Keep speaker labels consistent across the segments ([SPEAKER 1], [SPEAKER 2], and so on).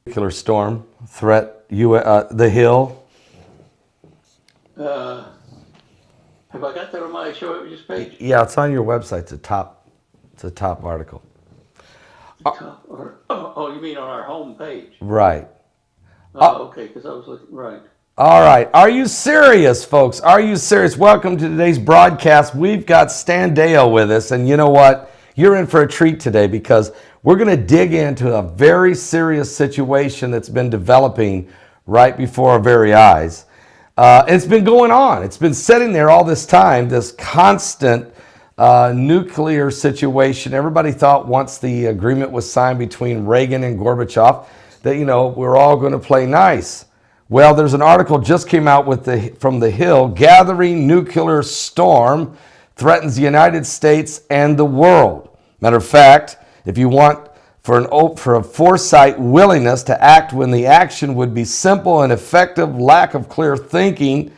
[SPEAKER 1] Nuclear storm threat, the Hill.
[SPEAKER 2] Have I got that on my show page?
[SPEAKER 1] Yeah, it's on your website. It's a top article.
[SPEAKER 2] You mean on our home page?
[SPEAKER 1] Right.
[SPEAKER 2] Okay, because I was looking, right.
[SPEAKER 1] All right. Are you serious, folks? Are you serious? Welcome to today's broadcast. We've got Stan Deyo with us, and you know what? You're in for a treat today because we're going to dig into a very serious situation that's been developing right before our very eyes. It's been going on. It's been sitting there all this time, this constant nuclear situation. Everybody thought once the agreement was signed between Reagan and Gorbachev that, we're all going to play nice. Well, there's an article just came out from the Hill. Gathering nuclear storm threatens the United States and the world. Matter of fact, if you want for a foresight willingness to act when the action would be simple and effective, lack of clear thinking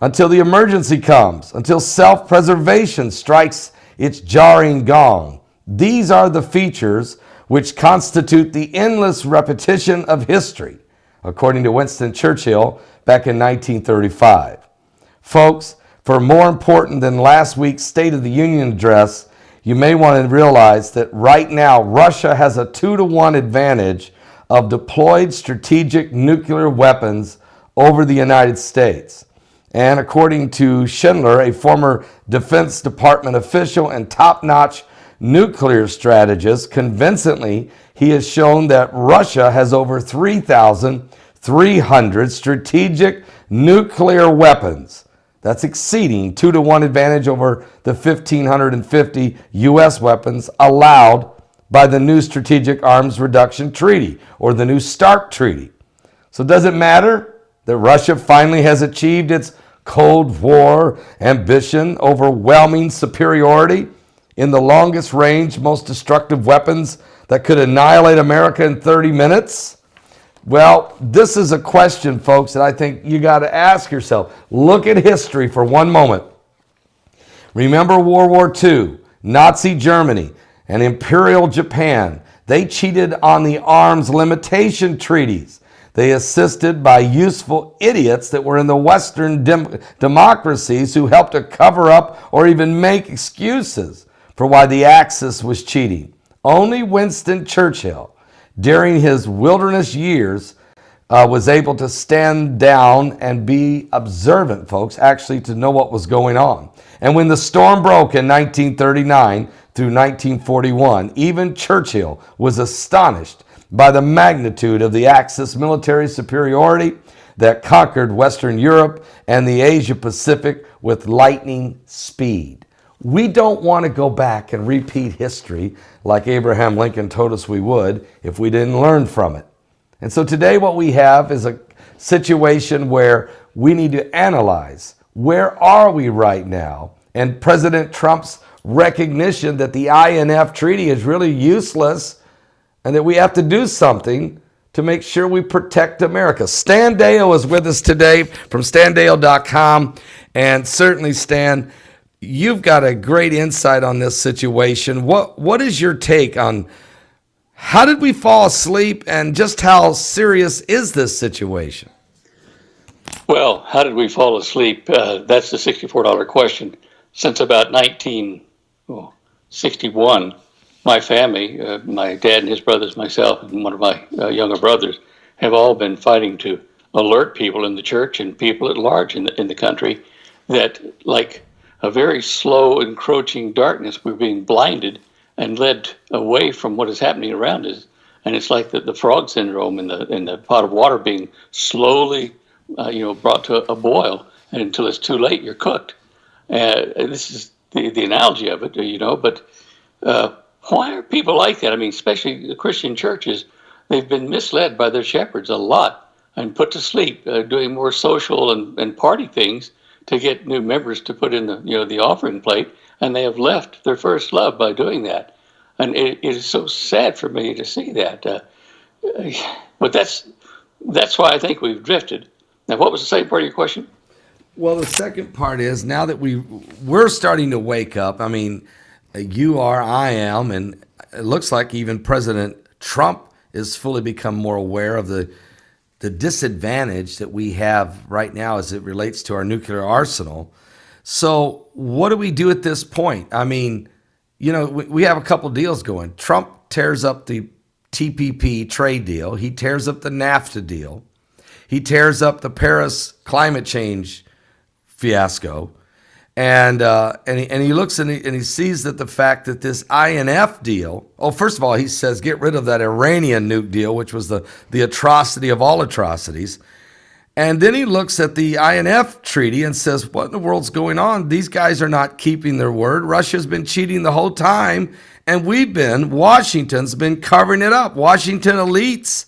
[SPEAKER 1] until the emergency comes, until self-preservation strikes its jarring gong. These are the features which constitute the endless repetition of history, according to Winston Churchill back in 1935. Folks, for more important than last week's State of the Union address, you may want to realize that right now Russia has a 2-to-1 advantage of deployed strategic nuclear weapons over the United States. And according to Schindler, a former Defense Department official and top-notch nuclear strategist, convincingly, he has shown that Russia has over 3,300 strategic nuclear weapons. That's exceeding 2-to-1 advantage over the 1,550 U.S. weapons allowed by the new Strategic Arms Reduction Treaty, or the new START Treaty. So does it matter that Russia finally has achieved its Cold War ambition, overwhelming superiority in the longest range, most destructive weapons that could annihilate America in 30 minutes? Well, this is a question, folks, that I think you got to ask yourself. Look at history for one moment. Remember World War II, Nazi Germany, and Imperial Japan. They cheated on the arms limitation treaties. They assisted by useful idiots that were in the Western democracies who helped to cover up or even make excuses for why the Axis was cheating. Only Winston Churchill, during his wilderness years, was able to stand down and be observant, folks, actually to know what was going on. And when the storm broke in 1939 through 1941, even Churchill was astonished by the magnitude of the Axis military superiority that conquered Western Europe and the Asia Pacific with lightning speed. We don't want to go back and repeat history like Abraham Lincoln told us we would if we didn't learn from it. And so today what we have is a situation where we need to analyze where are we right now, and President Trump's recognition that the INF treaty is really useless and that we have to do something to make sure we protect America. Stan Deyo is with us today from StanDeyo.com, and certainly, Stan, you've got a great insight on this situation. What is your take on how did we fall asleep and just how serious is this situation?
[SPEAKER 2] Well, how did we fall asleep? That's the $64 question. Since about 1961, my family, my dad and his brothers, myself, and one of my younger brothers, have all been fighting to alert people in the church and people at large in the country that, like a very slow encroaching darkness, we're being blinded and led away from what is happening around us. And it's like the frog syndrome in the pot of water being slowly, brought to a boil, and until it's too late, you're cooked. This is the analogy of it, but why are people like that? I mean, especially the Christian churches, they've been misled by their shepherds a lot and put to sleep, doing more social and party things to get new members to put in the offering plate, and they have left their first love by doing that. And it is so sad for me to see that. But that's why I think we've drifted. Now, what was the second part of your question?
[SPEAKER 1] Well, the second part is now that we're starting to wake up. I mean, you are, I am, and it looks like even President Trump is fully become more aware of the disadvantage that we have right now as it relates to our nuclear arsenal. So what do we do at this point? I mean, we have a couple deals going. Trump tears up the TPP trade deal. He tears up the NAFTA deal. He tears up the Paris climate change fiasco. And he looks and he sees that the fact that this INF deal, first of all, he says, get rid of that Iranian nuke deal, which was the atrocity of all atrocities. And then he looks at the INF treaty and says, what in the world's going on? These guys are not keeping their word. Russia's been cheating the whole time. And Washington's been covering it up. Washington elites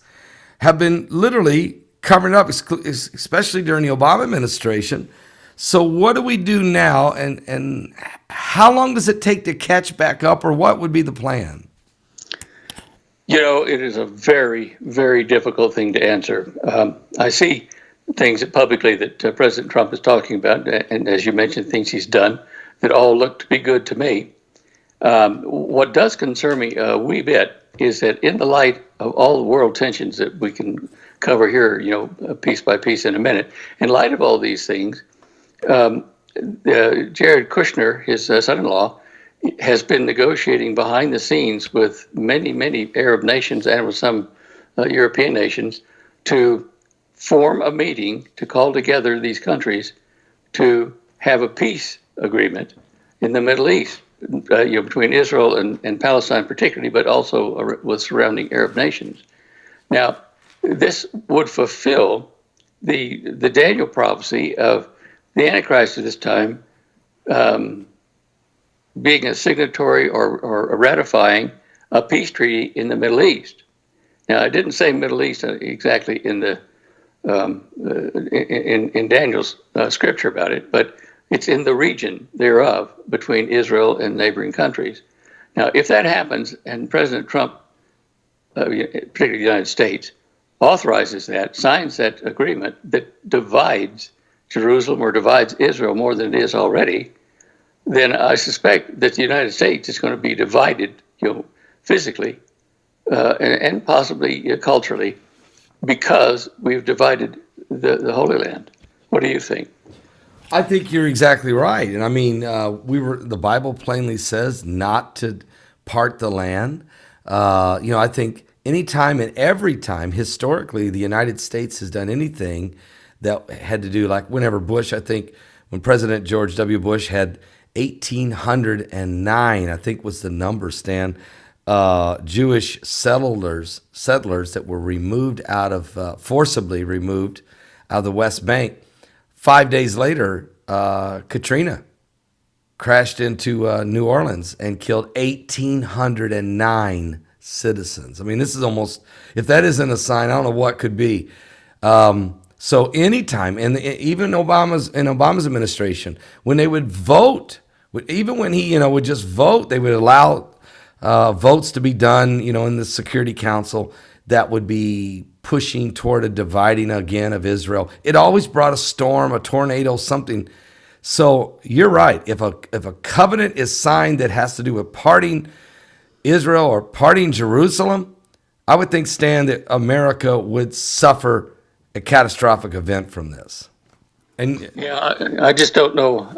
[SPEAKER 1] have been literally covering it up, especially during the Obama administration. So what do we do now, and how long does it take to catch back up, or what would be the plan?
[SPEAKER 2] It is a very, very difficult thing to answer. I see things publicly that President Trump is talking about, and as you mentioned, things he's done that all look to be good to me. What does concern me a wee bit is that in the light of all the world tensions that we can cover here, piece by piece in a minute, in light of all these things, Jared Kushner, his son-in-law, has been negotiating behind the scenes with many, many Arab nations and with some European nations to form a meeting to call together these countries to have a peace agreement in the Middle East, between Israel and Palestine particularly, but also with surrounding Arab nations. Now, this would fulfill the Daniel prophecy of the Antichrist at this time being a signatory or ratifying a peace treaty in the Middle East. Now, I didn't say Middle East exactly in the in Daniel's scripture about it, but it's in the region thereof between Israel and neighboring countries. Now, if that happens, and President Trump, particularly the United States, authorizes that, signs that agreement that divides Jerusalem or divides Israel more than it is already, then I suspect that the United States is going to be divided, physically and possibly culturally, because we've divided the Holy Land. What do you think?
[SPEAKER 1] I think you're exactly right, and I mean, the Bible plainly says not to part the land. I think anytime and every time historically the United States has done anything that had to do, like whenever Bush, I think when President George W. Bush had 1,809, I think was the number, Stan, Jewish settlers that were removed forcibly removed out of the West Bank. 5 days later, Katrina crashed into New Orleans and killed 1,809 citizens. I mean, this is almost, if that isn't a sign, I don't know what could be. So anytime, and even Obama's administration, when they would vote, even when he would just vote, they would allow votes to be done in the Security Council that would be pushing toward a dividing again of Israel. It always brought a storm, a tornado, something. So you're right. If a covenant is signed that has to do with parting Israel or parting Jerusalem, I would think, Stan, that America would suffer a catastrophic event from this. And
[SPEAKER 2] yeah, I just don't know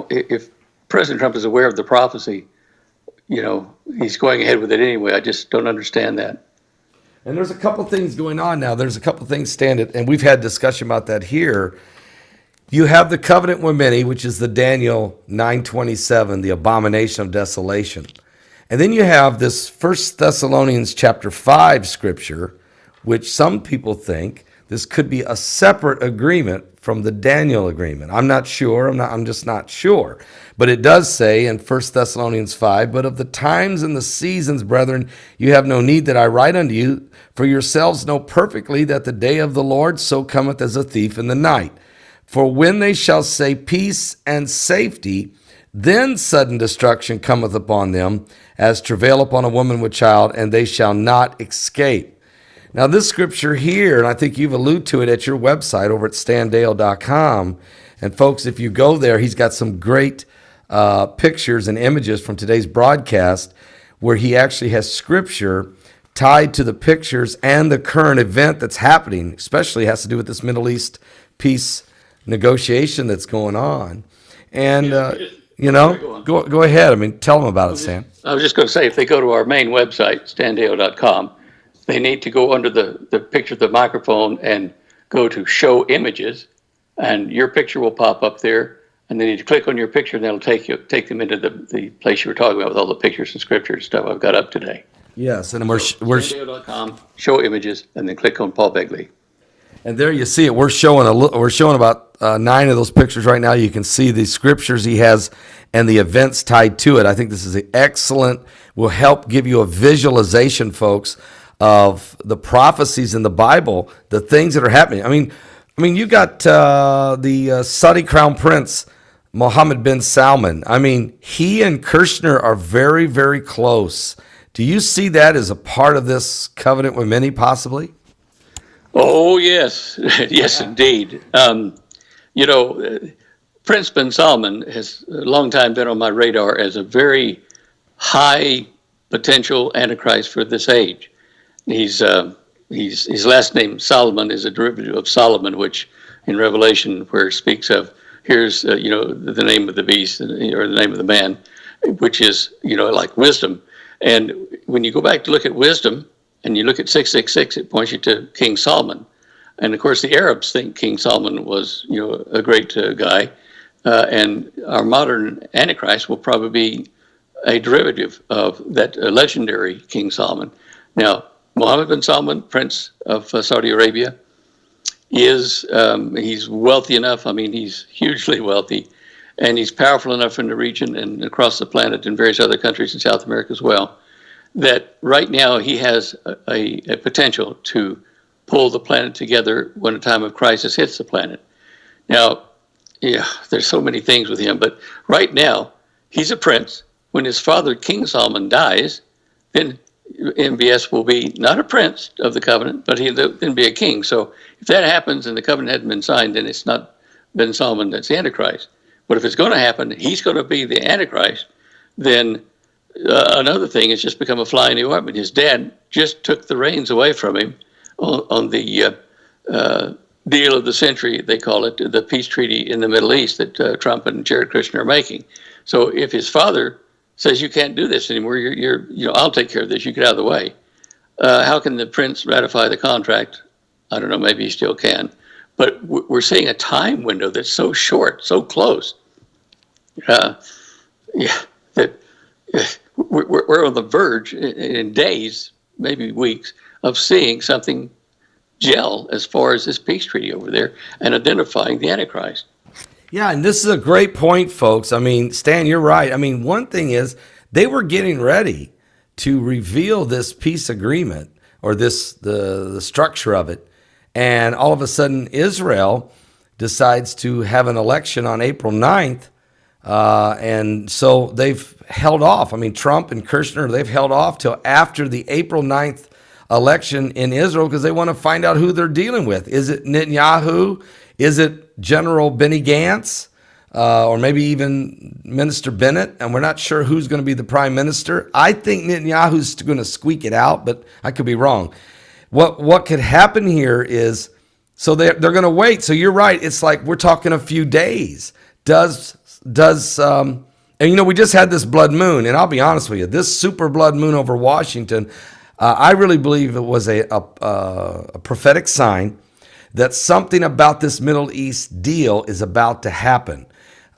[SPEAKER 2] if President Trump is aware of the prophecy. He's going ahead with it anyway. I just don't understand that.
[SPEAKER 1] And there's a couple things going on now. There's a couple things, Stan, and we've had discussion about that here. You have the covenant with many, which is the Daniel 9:27, the abomination of desolation. And then you have this 1 Thessalonians chapter 5 scripture, which some people think this could be a separate agreement from the Daniel agreement. I'm not sure. I'm just not sure. But it does say in 1 Thessalonians 5, but of the times and the seasons, brethren, you have no need that I write unto you, for yourselves know perfectly that the day of the Lord so cometh as a thief in the night. For when they shall say peace and safety, then sudden destruction cometh upon them, as travail upon a woman with child, and they shall not escape. Now, this scripture here, and I think you've alluded to it at your website over at standale.com. And folks, if you go there, he's got some great pictures and images from today's broadcast where he actually has scripture tied to the pictures and the current event that's happening, especially has to do with this Middle East peace negotiation that's going on. And, go ahead. I mean, tell them about it, Stan.
[SPEAKER 2] I was just going to say, if they go to our main website, standeyo.com, they need to go under the picture of the microphone and go to show images, and your picture will pop up there. And they need to click on your picture, and that'll take them into the place you were talking about with all the pictures and scriptures and stuff I've got up today.
[SPEAKER 1] Yes, and we're
[SPEAKER 2] Deyo.com, show images, and then click on Paul Begley.
[SPEAKER 1] And there you see it. We're showing about 9 of those pictures right now. You can see the scriptures he has and the events tied to it. I think this is excellent. Will help give you a visualization, folks, of the prophecies in the Bible, the things that are happening. I mean, you got the Saudi Crown Prince Mohammed bin Salman. I mean, he and Kirshner are very, very close. Do you see that as a part of this covenant with many, possibly?
[SPEAKER 2] Oh, yes. Yes, indeed. Prince bin Salman has a long time been on my radar as a very high potential Antichrist for this age. His last name, Solomon, is a derivative of Solomon, which in Revelation, where it speaks of, here's, the name of the beast, or the name of the man, which is, like wisdom. And when you go back to look at wisdom, and you look at 666, it points you to King Solomon. And of course, the Arabs think King Solomon was, a great guy. And our modern Antichrist will probably be a derivative of that legendary King Solomon. Now, Mohammed bin Salman, Prince of Saudi Arabia, he's wealthy enough. I mean, he's hugely wealthy, and he's powerful enough in the region and across the planet in various other countries in South America as well, that right now he has a potential to pull the planet together when a time of crisis hits the planet. Now, there's so many things with him, but right now he's a prince. When his father, King Solomon, dies, then MBS will be not a prince of the covenant, but he'll then be a king. So if that happens and the covenant hasn't been signed, then it's not bin Salman that's the Antichrist. But if it's going to happen, he's going to be the Antichrist, then another thing has just become a fly in the ointment. His dad just took the reins away from him on the deal of the century, they call it, the peace treaty in the Middle East that Trump and Jared Kushner are making. So if his father says, you can't do this anymore, I'll take care of this, you get out of the way. How can the prince ratify the contract? I don't know, maybe he still can. But we're seeing a time window that's so short, so close. That we're on the verge in days, maybe weeks, of seeing something gel as far as this peace treaty over there and identifying the Antichrist.
[SPEAKER 1] Yeah, and this is a great point, folks. I mean, Stan, you're right. I mean, one thing is they were getting ready to reveal this peace agreement or the structure of it. And all of a sudden, Israel decides to have an election on April 9th. And so they've held off. I mean, Trump and Kushner, they've held off till after the April 9th election in Israel because they want to find out who they're dealing with. Is it Netanyahu? Is it General Benny Gantz? Or maybe even Minister Bennett? And we're not sure who's going to be the prime minister. I think Netanyahu's going to squeak it out, but I could be wrong. What could happen here is, so they're going to wait. So you're right. It's like we're talking a few days. And we just had this blood moon, and I'll be honest with you, this super blood moon over Washington, I really believe it was a prophetic sign that something about this Middle East deal is about to happen.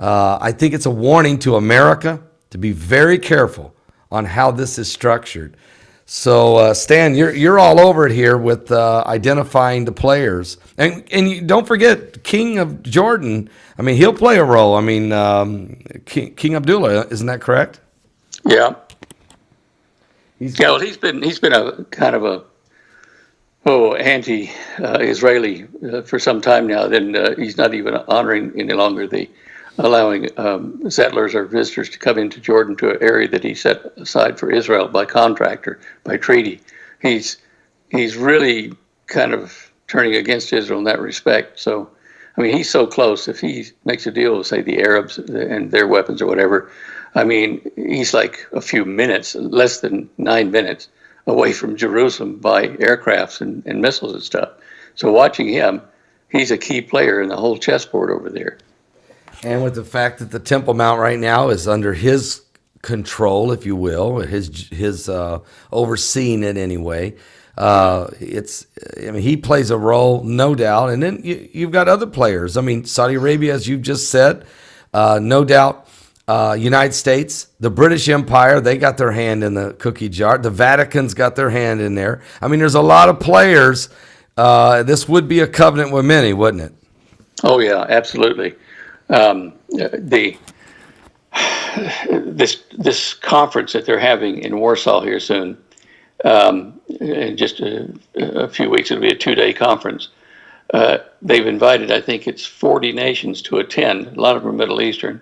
[SPEAKER 1] I think it's a warning to America to be very careful on how this is structured. So, Stan, you're all over it here with identifying the players. And you don't forget, King of Jordan, I mean, he'll play a role. I mean, King Abdullah, isn't that correct?
[SPEAKER 2] Yeah. He's been a kind of a anti-Israeli for some time now. Then he's not even honoring any longer allowing settlers or visitors to come into Jordan to an area that he set aside for Israel by contract or by treaty. He's really kind of turning against Israel in that respect. So, I mean, he's so close. If he makes a deal with, say, the Arabs and their weapons or whatever, I mean, he's like a few minutes, less than 9 minutes away from Jerusalem by aircrafts and missiles and stuff. So watching him, he's a key player in the whole chessboard over there.
[SPEAKER 1] And with the fact that the Temple Mount right now is under his control, if you will, his overseeing it anyway. He plays a role, no doubt. And then you've got other players. I mean, Saudi Arabia, as you've just said, no doubt. United States, the British Empire, they got their hand in the cookie jar. The Vatican's got their hand in there. I mean, there's a lot of players. This would be a covenant with many, wouldn't it?
[SPEAKER 2] Oh yeah, absolutely. This conference that they're having in Warsaw here soon, in just a few weeks, it'll be a 2-day conference. They've invited, I think it's 40 nations to attend. A lot of them are Middle Eastern.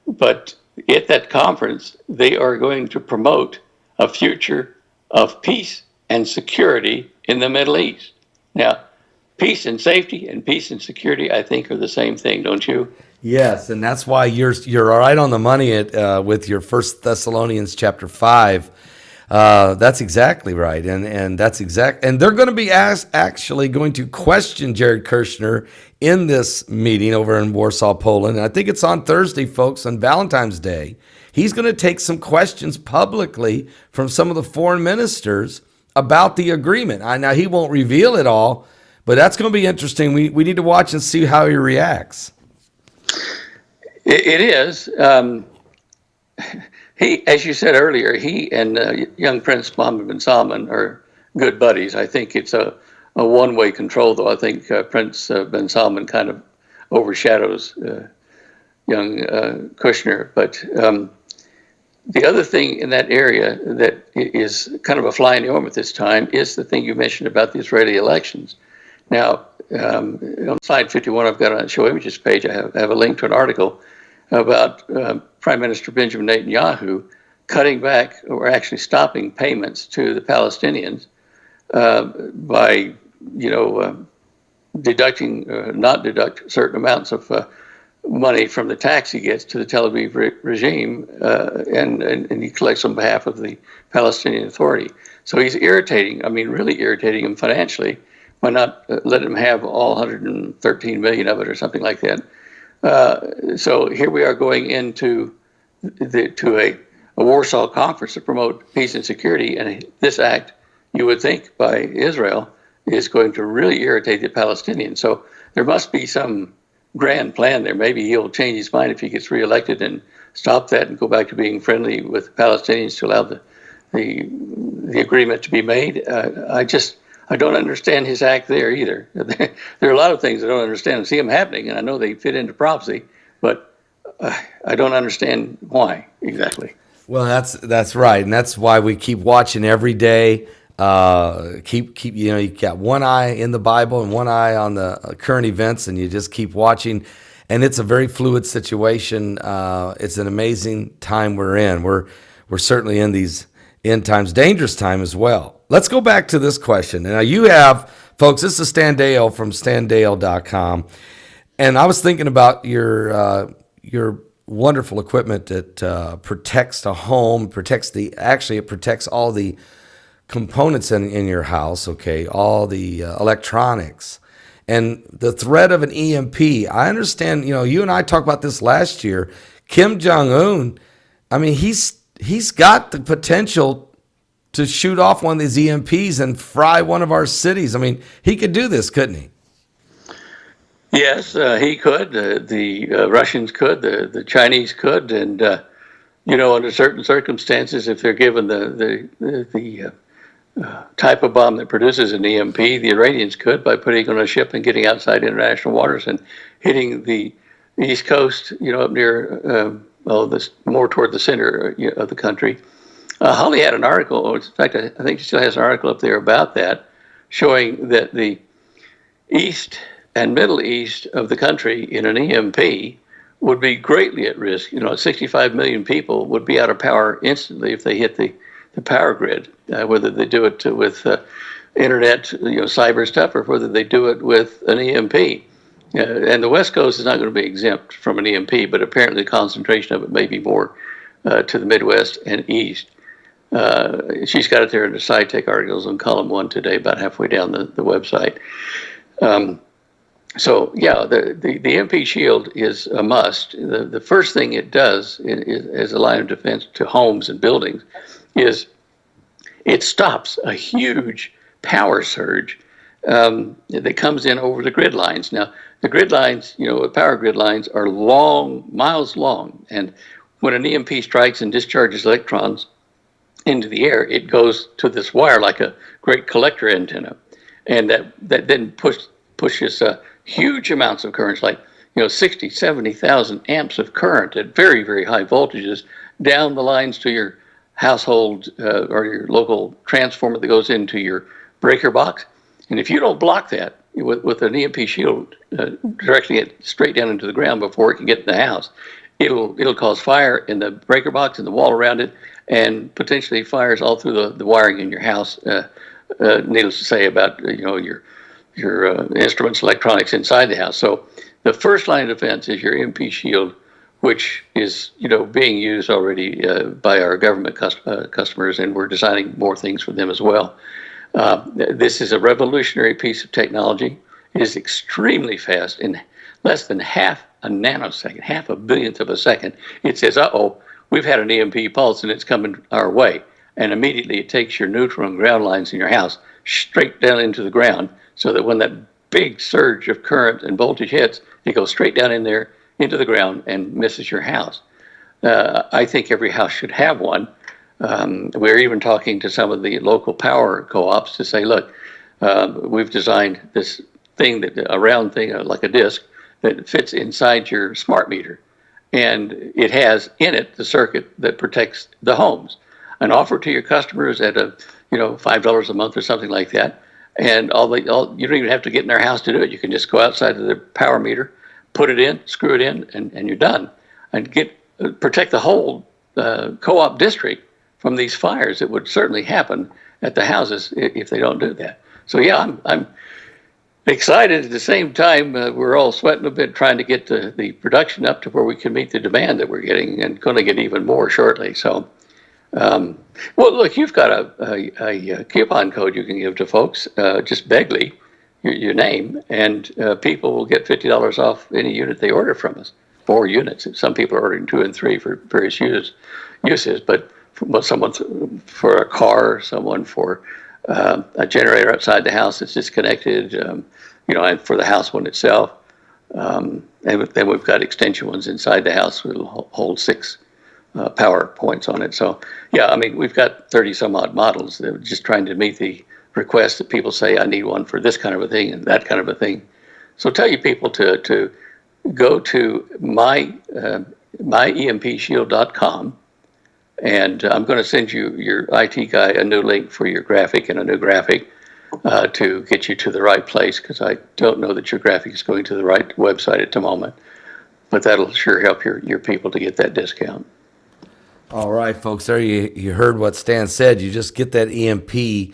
[SPEAKER 2] But at that conference, they are going to promote a future of peace and security in the Middle East. Now, peace and safety and peace and security, I think, are the same thing, don't you?
[SPEAKER 1] Yes, and that's why you're right on the money with your 1 Thessalonians chapter 5. That's exactly right, and that's exact. And they're going to be actually going to question Jared Kushner in this meeting over in Warsaw, Poland. And I think it's on Thursday, folks, on Valentine's Day. He's going to take some questions publicly from some of the foreign ministers about the agreement. Now, he won't reveal it all, but that's going to be interesting. We need to watch and see how he reacts.
[SPEAKER 2] It is. He, as you said earlier, he and young Prince Mohammed bin Salman are good buddies. I think it's a one-way control, though. I think Prince bin Salman kind of overshadows young Kushner. But the other thing in that area that is kind of a fly in the ointment this time is the thing you mentioned about the Israeli elections. Now, on slide 51, I've got on the show images page, I have a link to an article about Prime Minister Benjamin Netanyahu cutting back or actually stopping payments to the Palestinians by, not deduct certain amounts of money from the tax he gets to the Tel Aviv regime, and he collects on behalf of the Palestinian Authority. So he's really irritating him financially by not letting him have all 113 million of it or something like that. So here we are going into a Warsaw conference to promote peace and security, and this act, you would think, by Israel is going to really irritate the Palestinians. So there must be some grand plan there. Maybe he'll change his mind if he gets reelected and stop that and go back to being friendly with Palestinians to allow the agreement to be made. I don't understand his act there either. There are a lot of things I don't understand. I see them happening, and I know they fit into prophecy, but I don't understand why exactly.
[SPEAKER 1] Well, that's right, and that's why we keep watching every day. You got one eye in the Bible and one eye on the current events, and you just keep watching. And it's a very fluid situation. It's an amazing time we're in. We're certainly in these end times, dangerous time as well. Let's go back to this question. Now you have, folks, this is Stan Deyo from standeyo.com. And I was thinking about your wonderful equipment that protects the home, it protects all the components in your house, okay, all the electronics. And the threat of an EMP, I understand, you and I talked about this last year. Kim Jong-un, he's got the potential to shoot off one of these EMPs and fry one of our cities. He could do this, couldn't he?
[SPEAKER 2] Yes, he could. The Russians could. The Chinese could. And, under certain circumstances, if they're given the type of bomb that produces an EMP, the Iranians could, by putting it on a ship and getting outside international waters and hitting the East Coast, up near, more toward the center of the country. Holly had an article, in fact, I think she still has an article up there about that, showing that the East and Middle East of the country in an EMP would be greatly at risk. 65 million people would be out of power instantly if they hit the power grid, whether they do it with internet, cyber stuff, or whether they do it with an EMP. And the West Coast is not going to be exempt from an EMP, but apparently the concentration of it may be more to the Midwest and East. She's got it there in the SciTech articles on column 1 today, about halfway down the website. So yeah, the EMP Shield is a must. The first thing it does as a line of defense to homes and buildings is it stops a huge power surge that comes in over the grid lines. Now, the grid lines, power grid lines are long, miles long, and when an EMP strikes and discharges electrons into the air, it goes to this wire like a great collector antenna, and that then pushes huge amounts of currents, like 60, 70,000 amps of current at very, very high voltages down the lines to your household or your local transformer that goes into your breaker box. And if you don't block that with an EMP shield directing it straight down into the ground before it can get in the house, it'll cause fire in the breaker box and the wall around it, and potentially fires all through the wiring in your house. Needless to say about your instruments, electronics inside the house. So the first line of defense is your EMP shield, which is being used already by our government customers, and we're designing more things for them as well. This is a revolutionary piece of technology. It is extremely fast. In less than half a nanosecond, half a billionth of a second, it says, uh-oh, we've had an EMP pulse and it's coming our way. And immediately it takes your neutral and ground lines in your house straight down into the ground, so that when that big surge of current and voltage hits, it goes straight down in there into the ground and misses your house. I think every house should have one. We're even talking to some of the local power co-ops to say, look, we've designed this thing, a round thing like a disc that fits inside your smart meter. And it has in it the circuit that protects the homes. An offer to your customers at $5 a month or something like that. And you don't even have to get in their house to do it. You can just go outside of the power meter, put it in, screw it in, and you're done. And protect the whole co-op district from these fires that would certainly happen at the houses if they don't do that. So yeah, I'm excited. At the same time, we're all sweating a bit trying to get the production up to where we can meet the demand that we're getting, and going to get even more shortly. So, well, look, you've got a coupon code you can give to folks. Just Begley, your name, and people will get $50 off any unit they order from us. 4 units. Some people are ordering 2 and 3 for various uses, but someone for a car, someone for a generator outside the house that's disconnected, and for the house one itself. And then we've got extension ones inside the house that will hold 6 power points on it. So, yeah, I mean, we've got 30 some odd models that are just trying to meet the request that people say, I need one for this kind of a thing and that kind of a thing. So tell you people to go to myempshield.com, and I'm going to send you, your IT guy, a new link for your graphic and a new graphic to get you to the right place, because I don't know that your graphic is going to the right website at the moment. But that'll sure help your people to get that discount.
[SPEAKER 1] All right, folks, there you heard what Stan said. You just get that EMP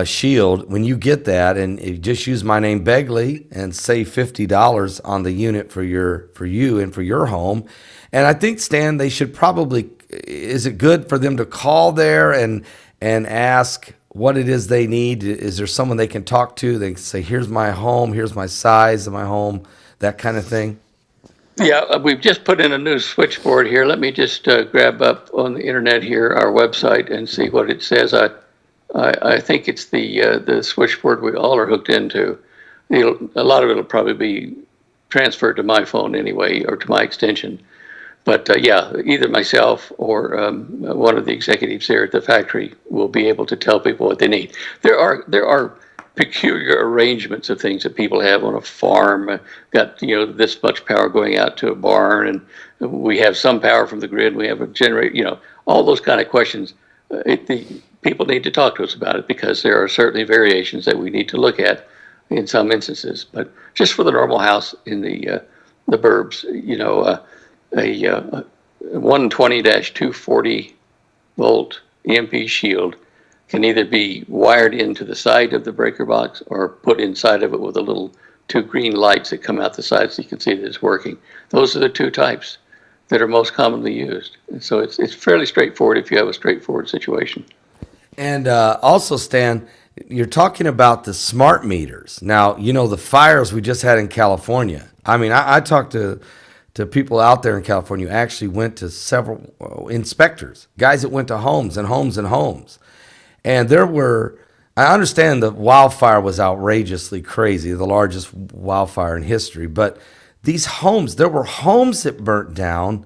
[SPEAKER 1] shield. When you get that, and you just use my name Begley and save $50 on the unit for you and for your home. And I think, Stan, they should probably, is it good for them to call there and ask what it is they need? Is there someone they can talk to? They can say, here's my home, here's my size of my home, that kind of thing?
[SPEAKER 2] Yeah, we've just put in a new switchboard here. Let me just grab up on the internet here our website and see what it says. I think it's the switchboard we all are hooked into. A lot of it will probably be transferred to my phone anyway, or to my extension. But yeah, either myself or one of the executives there at the factory will be able to tell people what they need. There are peculiar arrangements of things that people have on a farm. Got this much power going out to a barn, and we have some power from the grid. We have a generator. All those kind of questions. People need to talk to us about it, because there are certainly variations that we need to look at in some instances. But just for the normal house in the burbs, a 120-240 volt EMP shield can either be wired into the side of the breaker box or put inside of it with a little 2 green lights that come out the side so you can see that it's working. Those are the 2 types. that are most commonly used. And so it's fairly straightforward if you have a straightforward situation.
[SPEAKER 1] And also, Stan, you're talking about the smart meters. Now, the fires we just had in California. I mean, I talked to people out there in California who actually went to several inspectors, guys that went to homes and homes and homes. And I understand the wildfire was outrageously crazy, the largest wildfire in history, but there were homes that burnt down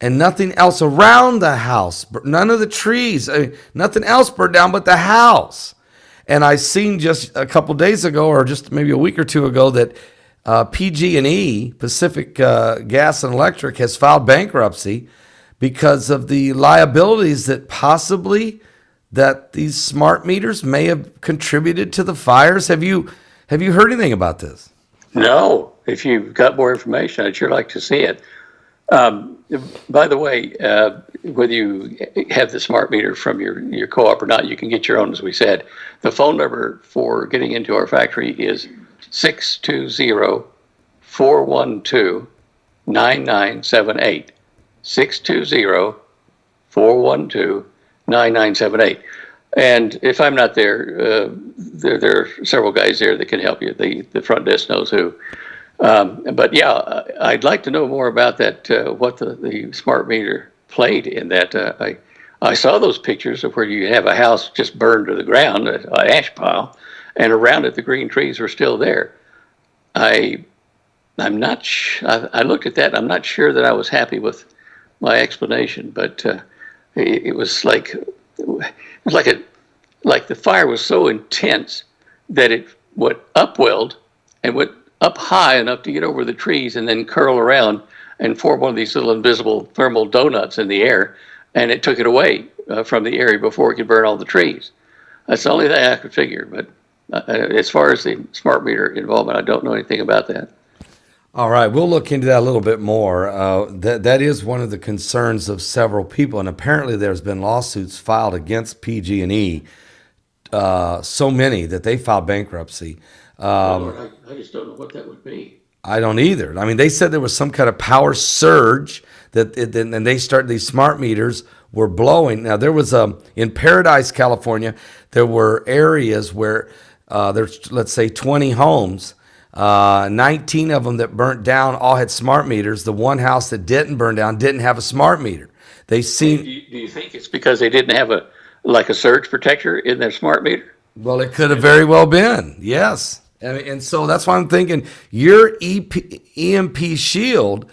[SPEAKER 1] and nothing else around the house, none of the trees, nothing else burned down but the house. And I seen just a couple days ago, or just maybe a week or two ago, that PG&E, Pacific Gas and Electric, has filed bankruptcy because of the liabilities that possibly that these smart meters may have contributed to the fires. Have you heard anything about this?
[SPEAKER 2] No. If you've got more information, I'd sure like to see it. By the way, whether you have the smart meter from your co-op or not, you can get your own, as we said. The phone number for getting into our factory is 620-412-9978. 620-412-9978. And if I'm not there, there are several guys there that can help you. The front desk knows who. But yeah, I'd like to know more about that, what the smart meter played in that. I saw those pictures of where you have a house just burned to the ground, an ash pile, and around it the green trees were still there. I'm not. I looked at that. I'm not sure that I was happy with my explanation, but it was like the fire was so intense that it went upwelled and went up high enough to get over the trees and then curl around and form one of these little invisible thermal donuts in the air, and it took it away from the area before it could burn all the trees. That's the only thing I could figure, but as far as the smart meter involvement, I don't know anything about that.
[SPEAKER 1] All right, we'll look into that a little bit more. That is one of the concerns of several people, and apparently there's been lawsuits filed against PG&E, so many that they filed bankruptcy.
[SPEAKER 2] I just don't know what that would be.
[SPEAKER 1] I don't either. I mean, they said there was some kind of power surge and they started, these smart meters were blowing. Now, there was in Paradise, California, there were areas where there's, let's say, 20 homes. 19 of them that burnt down all had smart meters. The one house that didn't burn down didn't have a smart meter. Do
[SPEAKER 2] you think it's because they didn't have a surge protector in their smart meter?
[SPEAKER 1] Well, it could have very well been, yes. And so that's why I'm thinking your EMP Shield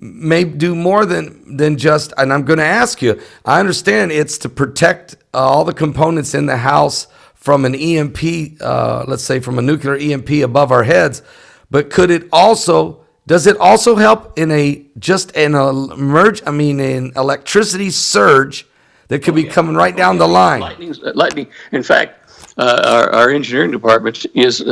[SPEAKER 1] may do more than just, and I'm going to ask you, I understand it's to protect all the components in the house from an EMP, let's say from a nuclear EMP above our heads, but does it also help in an electricity surge that could be coming right down the line?
[SPEAKER 2] Lightning. In fact, our engineering department is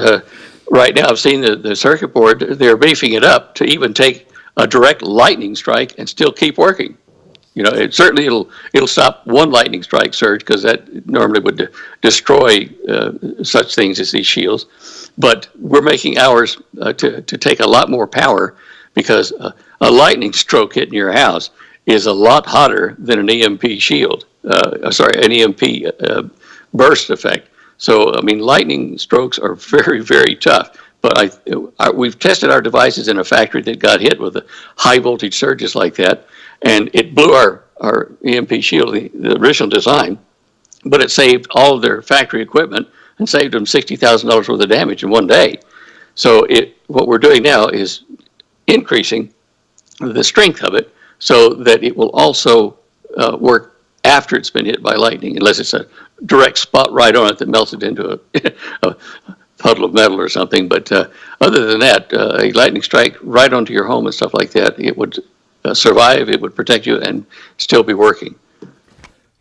[SPEAKER 2] right now. I've seen the circuit board. They're beefing it up to even take a direct lightning strike and still keep working. It'll stop one lightning strike surge, because that normally would destroy such things as these shields. But we're making ours to take a lot more power, because a lightning stroke hitting your house is a lot hotter than an EMP shield. An EMP burst effect. So, lightning strokes are very, very tough. But we've tested our devices in a factory that got hit with high voltage surges like that, and it blew our EMP shield, the original design, but it saved all of their factory equipment and saved them $60,000 worth of damage in one day. So what we're doing now is increasing the strength of it so that it will also work after it's been hit by lightning, unless it's a direct spot right on it that melts it into a puddle of metal or something. But other than that, a lightning strike right onto your home and stuff like that, it would survive, it would protect you, and still be working. It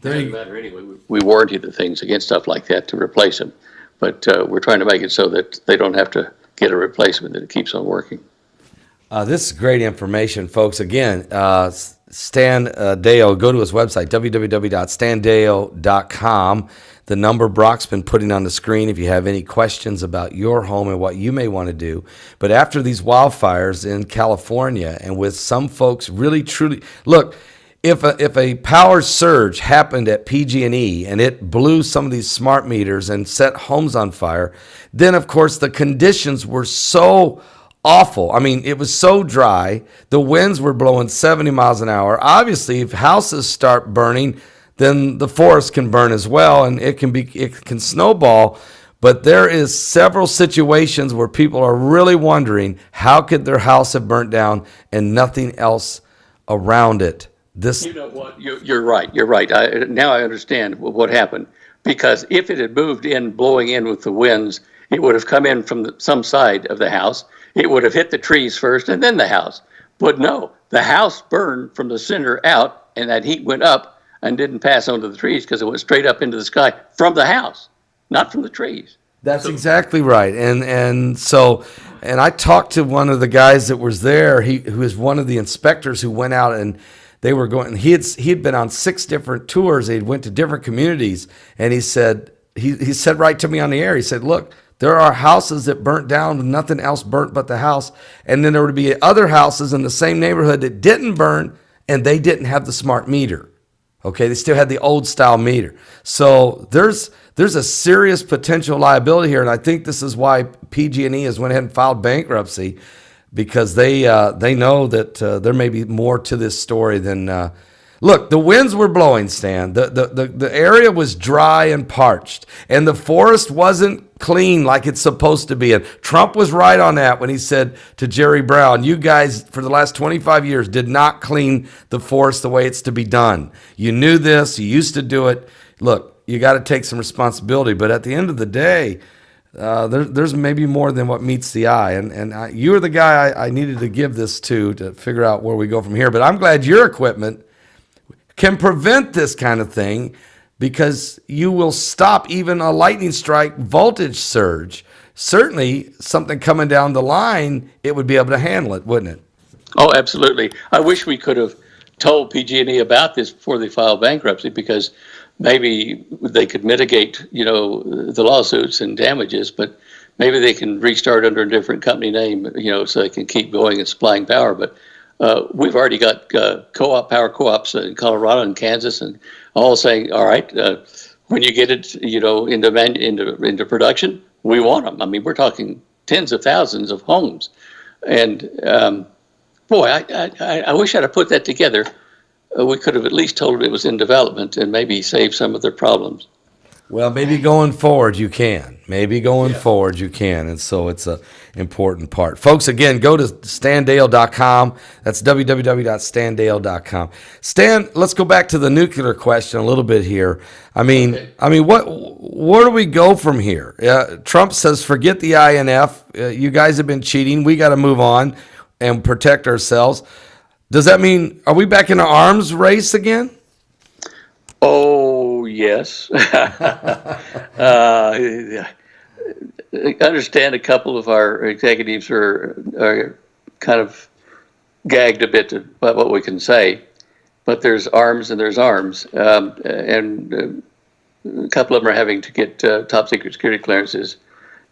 [SPEAKER 2] doesn't matter anyway. We warranty the things against stuff like that to replace them. But we're trying to make it so that they don't have to get a replacement, that it keeps on working.
[SPEAKER 1] This is great information, folks. Again, Stan Deyo, go to his website, www.standeyo.com. the number Brock's been putting on the screen if you have any questions about your home and what you may want to do. But after these wildfires in California, and with some folks really truly look, if a power surge happened at PG&E and it blew some of these smart meters and set homes on fire, then of course the conditions were so awful. I mean, it was so dry. The winds were blowing 70 miles an hour. Obviously, if houses start burning, then the forest can burn as well, and it can snowball. But there is several situations where people are really wondering how could their house have burnt down and nothing else around it.
[SPEAKER 2] You know what? You're right. You're right. Now I understand what happened. Because if it had moved in, blowing in with the winds, it would have come in from some side of the house. It would have hit the trees first and then the house. But no, the house burned from the center out, and that heat went up and didn't pass onto the trees because it went straight up into the sky from the house, not from the trees.
[SPEAKER 1] That's exactly right. And I talked to one of the guys that was there, who was one of the inspectors who went out, and they were going, he had been on 6 different tours. He went to different communities, and he said right to me on the air, he said, look, there are houses that burnt down with nothing else burnt but the house. And then there would be other houses in the same neighborhood that didn't burn, and they didn't have the smart meter. Okay, they still had the old style meter. So there's a serious potential liability here, and I think this is why PG&E has went ahead and filed bankruptcy, because they know that there may be more to this story than. Look, the winds were blowing, Stan. The area was dry and parched, and the forest wasn't clean like it's supposed to be. And Trump was right on that when he said to Jerry Brown, you guys, for the last 25 years, did not clean the forest the way it's to be done. You knew this. You used to do it. Look, you got to take some responsibility. But at the end of the day, there's maybe more than what meets the eye. And you were the guy I needed to give this to figure out where we go from here. But I'm glad your equipment can prevent this kind of thing, because you will stop even a lightning strike voltage surge. Certainly something coming down the line, it would be able to handle it, wouldn't it?
[SPEAKER 2] Oh, absolutely. I wish we could have told PG&E about this before they filed bankruptcy, because maybe they could mitigate, the lawsuits and damages, but maybe they can restart under a different company name, so they can keep going and supplying power. But we've already got power co-ops in Colorado and Kansas, and all saying, all right, when you get it, into production, we want them. I mean, we're talking tens of thousands of homes, and boy, I wish I'd have put that together. We could have at least told them it was in development and maybe saved some of their problems.
[SPEAKER 1] Well, maybe going forward you can. And so it's an important part. Folks, again, go to standale.com. That's www.standale.com. Stan, let's go back to the nuclear question a little bit here. I mean, where do we go from here? Trump says, forget the INF. You guys have been cheating. We got to move on and protect ourselves. Does that mean, are we back in an arms race again?
[SPEAKER 2] Oh, yes. Understand a couple of our executives are kind of gagged a bit about what we can say, but there's arms and there's arms. And a couple of them are having to get top secret security clearances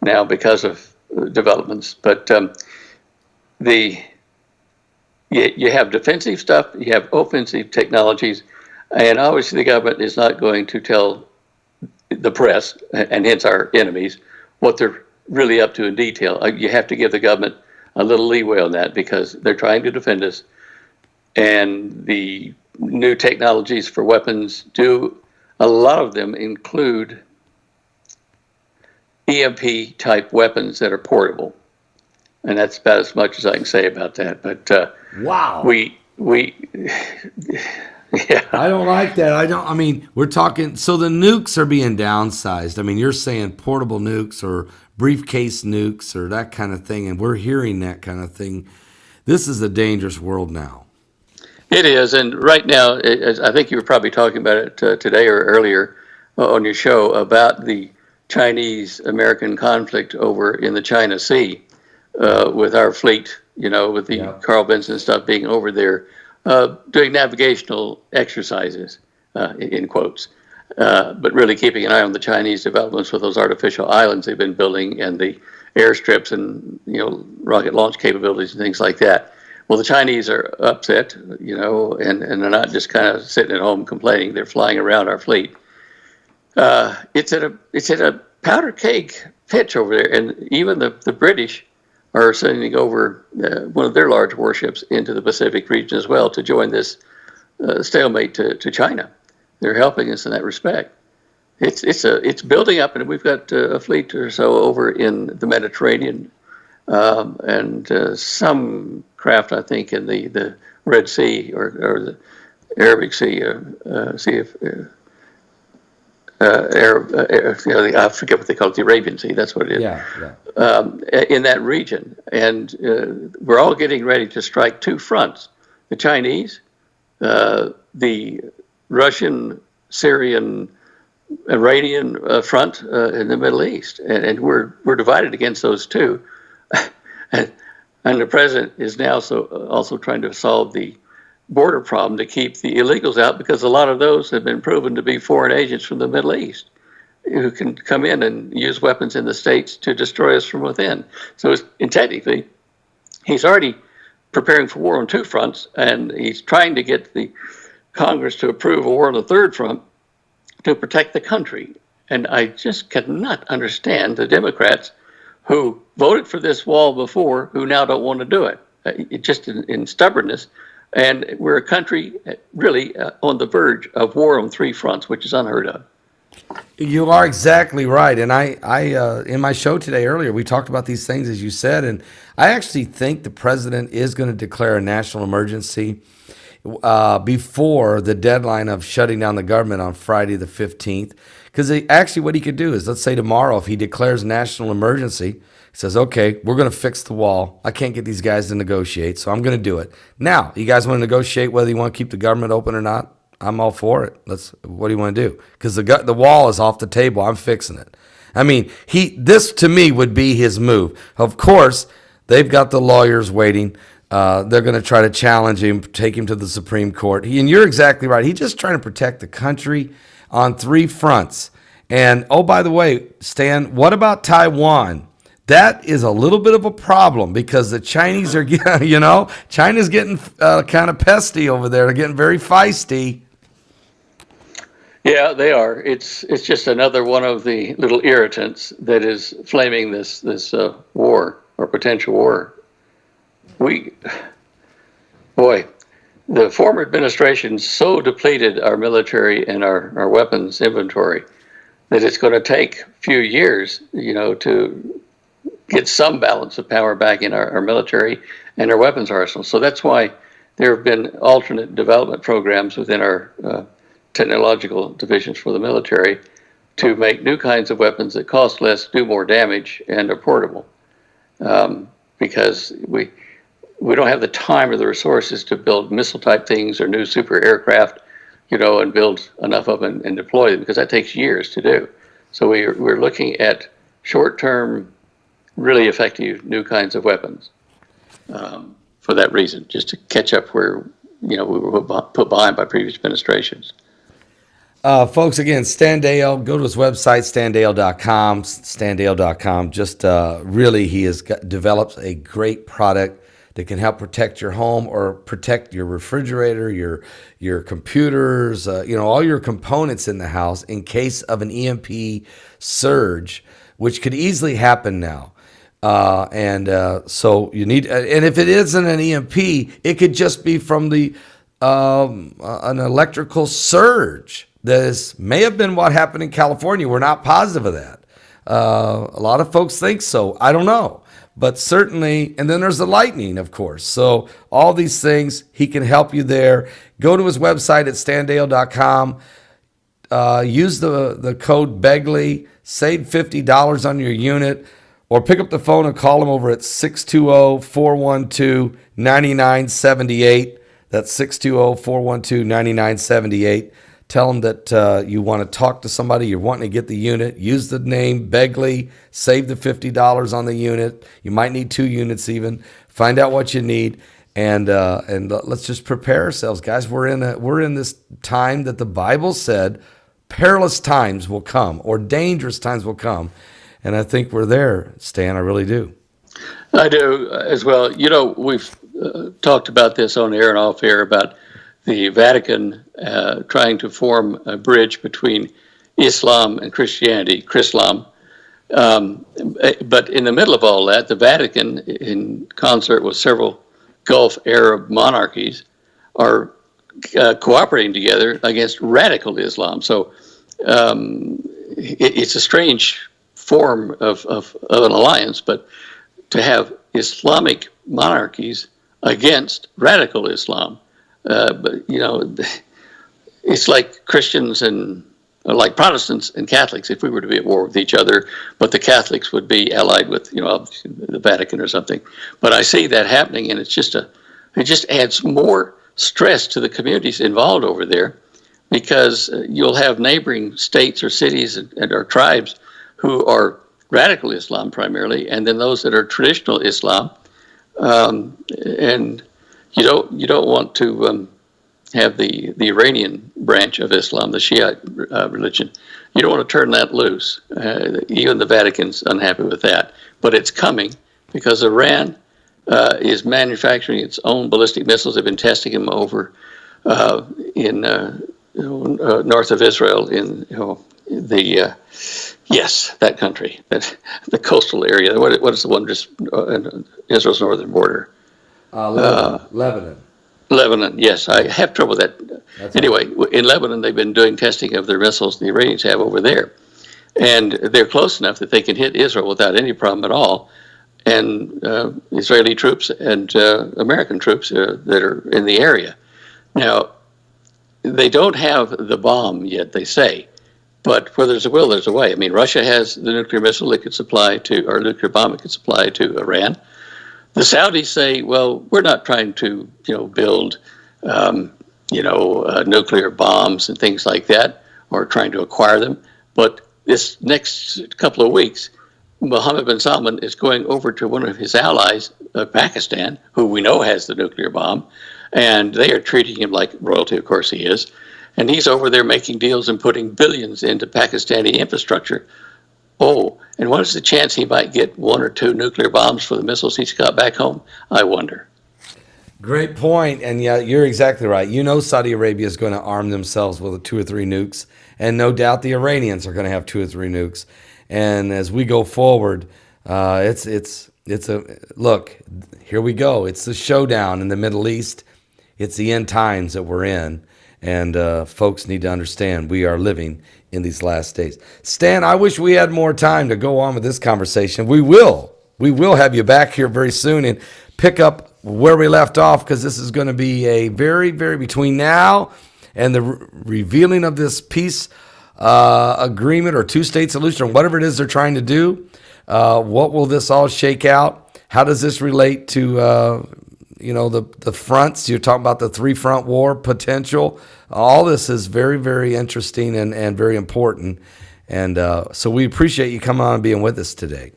[SPEAKER 2] now because of developments. But you have defensive stuff, you have offensive technologies, and obviously the government is not going to tell the press, and hence our enemies, what they're really up to in detail. You have to give the government a little leeway on that, because they're trying to defend us. And the new technologies for weapons a lot of them include EMP type weapons that are portable. And that's about as much as I can say about that. But
[SPEAKER 1] wow,
[SPEAKER 2] we yeah.
[SPEAKER 1] I don't like that. We're talking. So the nukes are being downsized. I mean, you're saying portable nukes or briefcase nukes or that kind of thing, and we're hearing that kind of thing. This is a dangerous world now.
[SPEAKER 2] It is, and right now, I think you were probably talking about it today or earlier on your show about the Chinese-American conflict over in the China Sea. With our fleet, with the Carl Benson stuff being over there, doing navigational exercises, in quotes. but really keeping an eye on the Chinese developments with those artificial islands they've been building and the airstrips and rocket launch capabilities and things like that. Well, the Chinese are upset, and they're not just kind of sitting at home complaining. They're flying around our fleet. It's at a powder keg pitch over there, and even the British are sending over one of their large warships into the Pacific region as well to join this stalemate to China. They're helping us in that respect. It's building up, and we've got a fleet or so over in the Mediterranean, and some craft, I think, in the Red Sea or the Arabic Sea, Sea of I forget what they call it, the Arabian Sea. That's what it is.
[SPEAKER 1] Yeah.
[SPEAKER 2] In that region, and we're all getting ready to strike two fronts: the Chinese, the Russian, Syrian, Iranian front in the Middle East, and we're divided against those two. and the president is now also trying to solve the border problem to keep the illegals out, because a lot of those have been proven to be foreign agents from the Middle East who can come in and use weapons in the States to destroy us from within. So technically, he's already preparing for war on two fronts, and he's trying to get the Congress to approve a war on the third front to protect the country. And I just cannot understand the Democrats who voted for this wall before who now don't want to do it, just in stubbornness. And we're a country really on the verge of war on three fronts, which is unheard of.
[SPEAKER 1] You are exactly right. And I in my show today earlier, we talked about these things, as you said, and I actually think the president is going to declare a national emergency before the deadline of shutting down the government on Friday the 15th. Because actually what he could do is, let's say tomorrow, if he declares national emergency, he says, okay, we're going to fix the wall. I can't get these guys to negotiate, so I'm going to do it. Now, you guys want to negotiate whether you want to keep the government open or not? I'm all for it. What do you want to do? Because the wall is off the table. I'm fixing it. I mean, this to me would be his move. Of course, they've got the lawyers waiting. They're going to try to challenge him, take him to the Supreme Court. And you're exactly right. He's just trying to protect the country on three fronts. And, oh, by the way, Stan, what about Taiwan? That is a little bit of a problem because the Chinese are, China's getting kind of pesty over there. They're getting very feisty.
[SPEAKER 2] Yeah, they are. It's just another one of the little irritants that is flaming this war or potential war. The former administration so depleted our military and our weapons inventory that it's going to take a few years, to get some balance of power back in our military and our weapons arsenal. So that's why there have been alternate development programs within our technological divisions for the military to make new kinds of weapons that cost less, do more damage, and are portable. Because we don't have the time or the resources to build missile-type things or new super aircraft, and build enough of them and deploy them, because that takes years to do. So we're looking at short-term, really effective new kinds of weapons for that reason, just to catch up where we were put behind by previous administrations.
[SPEAKER 1] Folks, again, Stan Deyo, go to his website, standale.com, standale.com. Just really, he has developed a great product that can help protect your home or protect your refrigerator, your computers, all your components in the house in case of an EMP surge, which could easily happen now. So you need, and if it isn't an EMP, it could just be from the an electrical surge. This may have been what happened in California. We're not positive of that. A lot of folks think so. I don't know. But certainly, and then there's the lightning, of course. So all these things, he can help you there. Go to his website at standale.com. Use the code BEGLEY. Save $50 on your unit. Or pick up the phone and call him over at 620-412-9978. That's 620-412-9978. Tell them that you want to talk to somebody, you're wanting to get the unit. Use the name Begley. Save the $50 on the unit. You might need 2 units even. Find out what you need, and let's just prepare ourselves, guys. We're in this time that the Bible said perilous times will come, or dangerous times will come. And I think we're there, Stan. I really do.
[SPEAKER 2] I do as well. You know, we've talked about this on air and off air about the Vatican trying to form a bridge between Islam and Christianity, Chrislam. But in the middle of all that, the Vatican, in concert with several Gulf Arab monarchies, are cooperating together against radical Islam. So it's a strange form of an alliance, but to have Islamic monarchies against radical Islam, but you know, it's like Christians and like Protestants and Catholics. If we were to be at war with each other, but the Catholics would be allied with, you know, the Vatican or something. But I see that happening, and it just adds more stress to the communities involved over there, because you'll have neighboring states or cities and or tribes who are radical Islam primarily, and then those that are traditional Islam, and you don't want to have the Iranian branch of Islam, the Shiite religion. You don't want to turn that loose. Even the Vatican's unhappy with that, but it's coming because Iran is manufacturing its own ballistic missiles. They've been testing them over in north of Israel, in that country, the coastal area. What is the one just Israel's northern border?
[SPEAKER 1] Lebanon.
[SPEAKER 2] Lebanon, yes. I have trouble with that. Anyway, in Lebanon, they've been doing testing of their missiles the Iranians have over there. And they're close enough that they can hit Israel without any problem at all. And Israeli troops and American troops that are in the area. Now, they don't have the bomb yet, they say. But where there's a will, there's a way. I mean, Russia has the nuclear missile it could supply to, or nuclear bomb it could supply to Iran. The Saudis say, well, we're not trying to, build, nuclear bombs and things like that, or trying to acquire them. But this next couple of weeks, Mohammed bin Salman is going over to one of his allies, Pakistan, who we know has the nuclear bomb, and they are treating him like royalty. Of course he is. And he's over there making deals and putting billions into Pakistani infrastructure. Oh, and what is the chance he might get 1 or 2 nuclear bombs for the missiles he's got back home? I wonder.
[SPEAKER 1] Great point. And yeah, you're exactly right. Saudi Arabia is going to arm themselves with 2 or 3 nukes. And no doubt the Iranians are going to have 2 or 3 nukes. And as we go forward, it's a look, here we go. It's the showdown in the Middle East. It's the end times that we're in. And folks need to understand we are living in these last days. Stan, I wish we had more time to go on with this conversation. We will have you back here very soon and pick up where we left off, because this is going to be a very, very, between now and the revealing of this peace agreement or 2-state solution or whatever it is they're trying to do. What will this all shake out? How does this relate to the fronts? You're talking about the 3-front war potential. All this is very, very interesting and very important. And so we appreciate you coming on and being with us today.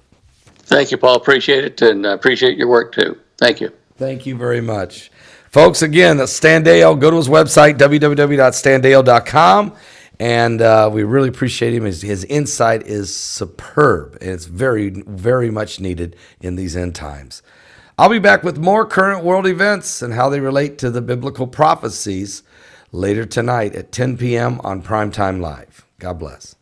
[SPEAKER 2] Thank you, Paul. Appreciate it, and appreciate your work too. Thank you.
[SPEAKER 1] Thank you very much. Folks, again, that's Stan Deyo. Go to his website, www.standeyo.com. And we really appreciate him. His insight is superb, and it's very, very much needed in these end times. I'll be back with more current world events and how they relate to the biblical prophecies later tonight at 10 p.m. on Primetime Live. God bless.